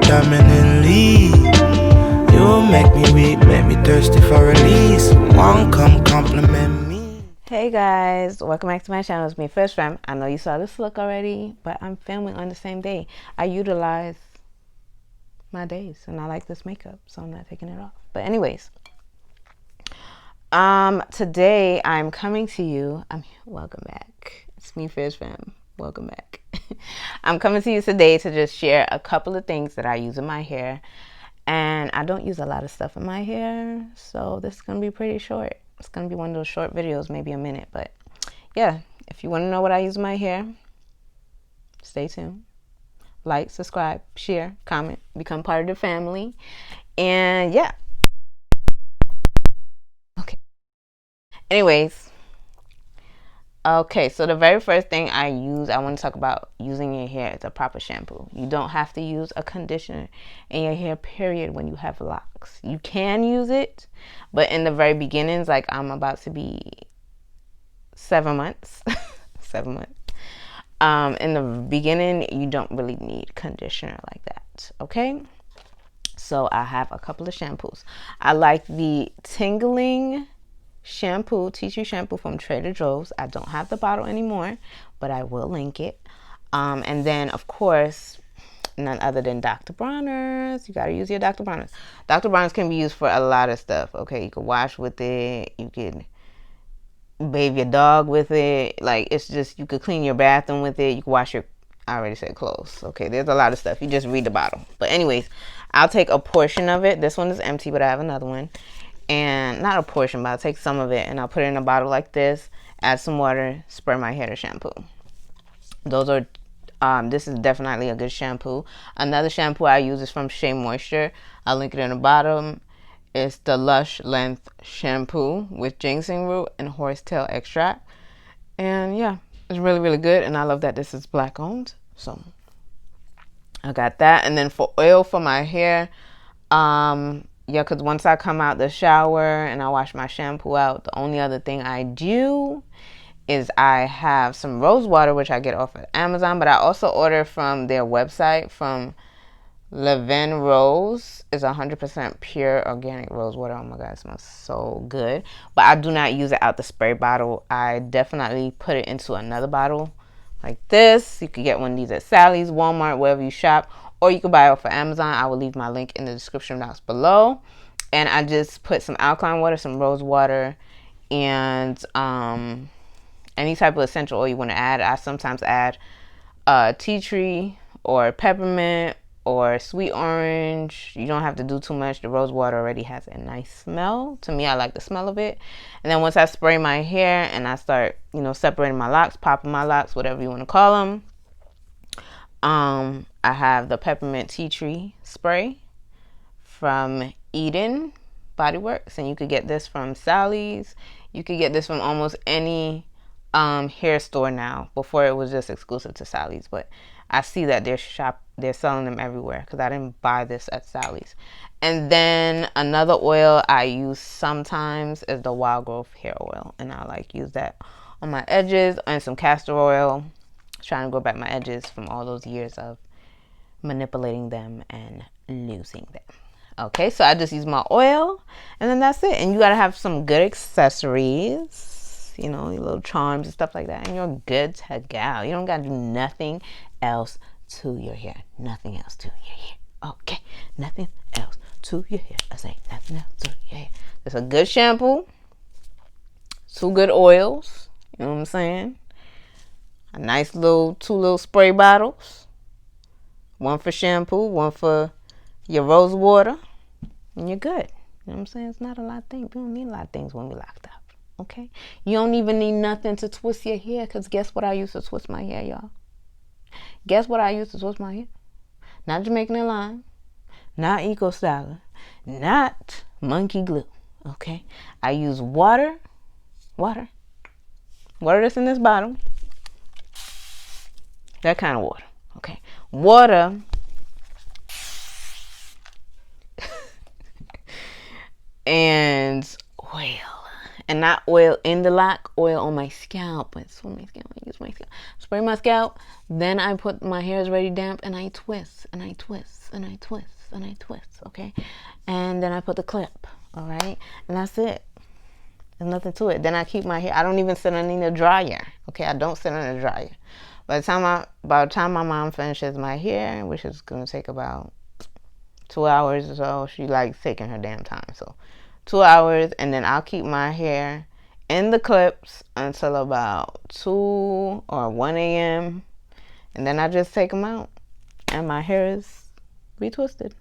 predominantly. You make me weak, make me thirsty for release. One come compliment me. Hey guys, welcome back to my channel. It's me, FIERS FEMME. I know you saw this look already, but I'm filming on the same day. I utilize my days and I like this makeup, so I'm not taking it off. But anyways, today I'm coming to you. Welcome back. It's me, FIERS FEMME. Welcome back. I'm coming to you today to just share a couple of things that I use in my hair. And I don't use a lot of stuff in my hair, so this is going to be pretty short. It's going to be one of those short videos, maybe a minute. But yeah, if you want to know what I use in my hair, stay tuned. Like, subscribe, share, comment, become part of the family. And yeah. Okay. Anyways. Okay, so the very first thing I want to talk about using your hair is a proper shampoo. You don't have to use a conditioner in your hair, period, when you have locks. You can use it, but in the very beginnings, like I'm about to be 7 months, 7 months. In the beginning, you don't really need conditioner like that, okay? So I have a couple of shampoos. I like the Tingling shampoo, tea tree shampoo from Trader Joe's. I don't have the bottle anymore, but I will link it. And then, of course, none other than Dr. Bronner's. You gotta use your Dr. Bronner's. Dr. Bronner's can be used for a lot of stuff. Okay, you can wash with it. You can bathe your dog with it. Like, it's just, you could clean your bathroom with it. You can wash your, I already said clothes. Okay, there's a lot of stuff. You just read the bottle. But anyways, I'll take a portion of it. This one is empty, but I have another one. And not a portion, but I'll take some of it and I'll put it in a bottle like this, add some water, spray my hair to shampoo. Those are, this is definitely a good shampoo. Another shampoo I use is from Shea Moisture. I'll link it in the bottom. It's the Lush Length Shampoo with ginseng root and horsetail extract. And yeah, it's really, really good. And I love that this is black owned. So I got that. And then for oil for my hair, yeah, because once I come out the shower and I wash my shampoo out, the only other thing I do is I have some rose water, which I get off of Amazon, but I also order from their website from Levin Rose. It's 100% pure organic rose water. Oh my God, it smells so good. But I do not use it out the spray bottle. I definitely put it into another bottle like this. You could get one of these at Sally's, Walmart, wherever you shop. Or you can buy it off of Amazon. I will leave my link in the description box below. And I just put some alkaline water, some rose water, and any type of essential oil you want to add. I sometimes add tea tree or peppermint or sweet orange. You don't have to do too much. The rose water already has a nice smell. To me, I like the smell of it. And then once I spray my hair and I start, you know, separating my locks, popping my locks, whatever you want to call them, I have the peppermint tea tree spray from Eden Body Works, and you could get this from Sally's. You could get this from almost any hair store now. Before it was just exclusive to Sally's, but I see that they're selling them everywhere because I didn't buy this at Sally's. And then another oil I use sometimes is the Wild Growth hair oil, and I like use that on my edges, and some castor oil. Trying to grow back my edges from all those years of manipulating them and losing them. Okay, so I just use my oil and then that's it. And you gotta have some good accessories, you know, your little charms and stuff like that, and you're good to go. You don't gotta do nothing else to your hair. Nothing else to your hair. Okay, nothing else to your hair. I say nothing else to your hair. It's a good shampoo, 2 good oils, you know what I'm saying? A nice little 2 little spray bottles. One for shampoo, one for your rose water. And you're good. You know what I'm saying? It's not a lot of things. We don't need a lot of things when we're locked up. Okay? You don't even need nothing to twist your hair, because guess what I used to twist my hair, y'all? Guess what I used to twist my hair? Not Jamaican Airlines. Not Eco Styler. Not Monkey Glue. Okay? I use water. Water that's in this bottle. That kind of water. Okay. Water and oil. and not oil in the lock, oil on my scalp. It's on my scalp. I use my scalp. Spray my scalp. Then I put my hair is ready damp, and I twist and I twist and I twist and I twist. Okay, and then I put the clip. All right, and that's it. There's nothing to it. Then I keep my hair. I don't even sit under the dryer. Okay, I don't sit under the dryer. By the time my mom finishes my hair, which is gonna take about 2 hours or so, she likes taking her damn time. So 2 hours, and then I'll keep my hair in the clips until about 2 or 1 a.m. And then I just take them out, and my hair is retwisted,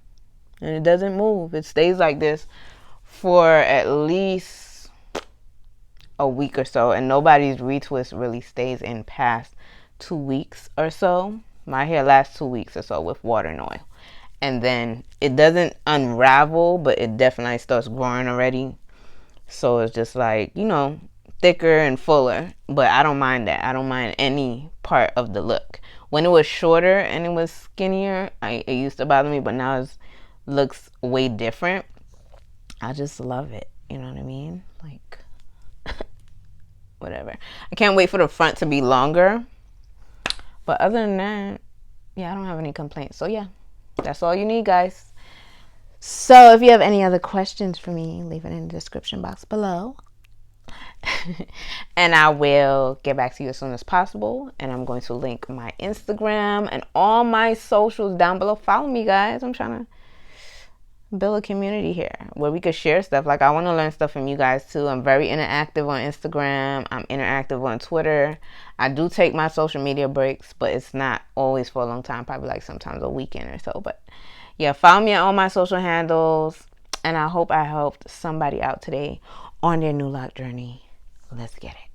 and it doesn't move. It stays like this for at least a week or so, and nobody's retwist really stays in past 2 weeks or so. My hair lasts 2 weeks or so with water and oil, and then it doesn't unravel, but it definitely starts growing already. So it's just like, you know, thicker and fuller, but I don't mind that. I don't mind any part of the look. When it was shorter and it was skinnier, it used to bother me, but now it looks way different. I just love it. You know what I mean? Like, whatever. I can't wait for the front to be longer. But other than that, yeah, I don't have any complaints. So yeah, that's all you need, guys. So if you have any other questions for me, leave it in the description box below. And I will get back to you as soon as possible. And I'm going to link my Instagram and all my socials down below. Follow me, guys. I'm trying to build a community here where we could share stuff. Like, I want to learn stuff from you guys too. I'm very interactive on Instagram. I'm interactive on Twitter. I do take my social media breaks, but it's not always for a long time, probably like sometimes a weekend or so. But yeah, follow me on all my social handles, and I hope I helped somebody out today on their new lock journey. Let's get it.